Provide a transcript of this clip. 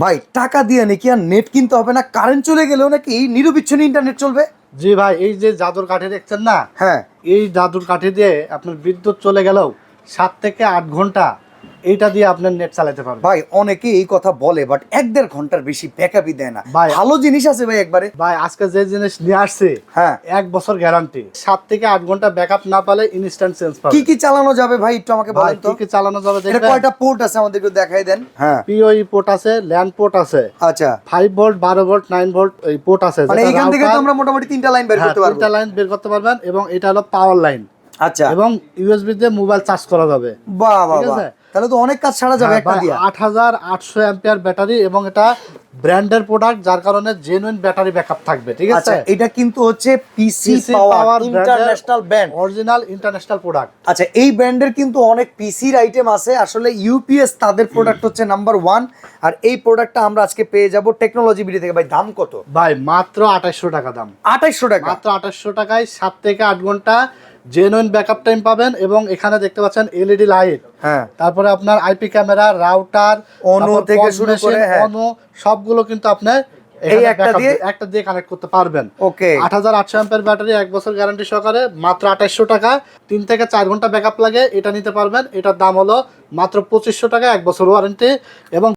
ভাই টাকা দিয়ে নাকি আর নেট কিনতে হবে না, কারেন্ট চলে গেলেও নাকি নিরবিচ্ছিন্ন ইন্টারনেট চলবে? জি ভাই, এই যে জাদুর কাঠি দেখছেন না, হ্যাঁ। এই জাদুর কাঠি দিয়ে আপনার বিদ্যুৎ চলে গেলেও 7 থেকে 8 ঘন্টা এইটা দিয়ে আপনার নেট চালাতে পারবেন। ভাই অনেকে এই কথা বলে, বাট 1-1.5 ঘন্টার বেশি ব্যাকআপই দেয় না। ভাই, ভালো জিনিস আছে ভাই একবারে। ভাই আজকে যে জিনিস নিয়ে আসছে, হ্যাঁ। 1 বছর গ্যারান্টি, 7 থেকে 8 ঘন্টা ব্যাকআপ না পালে ইনস্ট্যান্ট চেঞ্জ পাবেন। কি কি চালানো যাবে ভাই একটু আমাকে ভাই বলেন তো। কি কি চালানো যাবে এটা দেখবেন? কয়টা পোর্ট আছে আমাদের একটু দেখাই দেন। হ্যাঁ। পিওই পোর্ট আছে, ল্যান্ড পোর্ট আছে, আচ্ছা, 5 ভোল্ট, 12 ভোল্ট, 9 ভোল্ট এই পোর্ট আছে। মানে যেটা এইখান থেকে তো router- আমরা মোটামুটি 3টা লাইন বের হ্যাঁ, করতে পারবো। 3টা লাইন বের করতে পারবেন, এবং এটা হলো পাওয়ার লাইন। আচ্ছা, এবং ইউএসবি দিয়ে মোবাইল চার্জ করা যাবে। বাহ বাহ ঠিক বাহ, আছে? তাহলে তো অনেক কাজ ছাড়া যাবে হ্যাঁ, একটা ভাই, দিয়া। 8800 অ্যাম্পিয়ার ব্যাটারি, এবং এটা ব্র্যান্ডের প্রোডাক্ট, যার কারণে জেনুইন ব্যাটারি ব্যাকআপ থাকবে। ঠিক আচ্ছা, আছে? এটা কিন্তু হচ্ছে পিসি PC পাওয়ার Power international brand. Original international product. আচ্ছা, এই ব্র্যান্ডের কিন্তু অনেক পিসির আইটেম আছে। আসলে ইউপিএস তাদের প্রোডাক্ট হচ্ছে নাম্বার 1, আর এই প্রোডাক্টটা আমরা আজকে পেয়ে যাব টেকনোলজি বিডি থেকে। ভাই দাম কত? ভাই মাত্র 2800 টাকা দাম। 2800 টাকা। মাত্র 2800 টাকায় 7 থেকে 8 ঘন্টা জেনুইন ব্যাকআপ টাইম পাবেন। এবং এখানে দেখতে পাচ্ছেন এলইডি লাইট, হ্যাঁ। তারপরে আপনার আইপি ক্যামেরা, রাউটার, অনু থেকে শুরু করে, হ্যাঁ। অনু সবগুলো কিন্তু আপনার এই একটা দিয়ে কানেক্ট করতে পারবেন। ওকে। 8800 অ্যাম্পিয়ার ব্যাটারি, 1 বছর গ্যারান্টি সহকারে, মাত্র 2800 টাকা। 3 থেকে 4 ঘন্টা ব্যাকআপ লাগে, এটা নিতে পারবেন। এটার দাম হলো মাত্র 2500 টাকা, 1 বছর ওয়ারেন্টি। এবং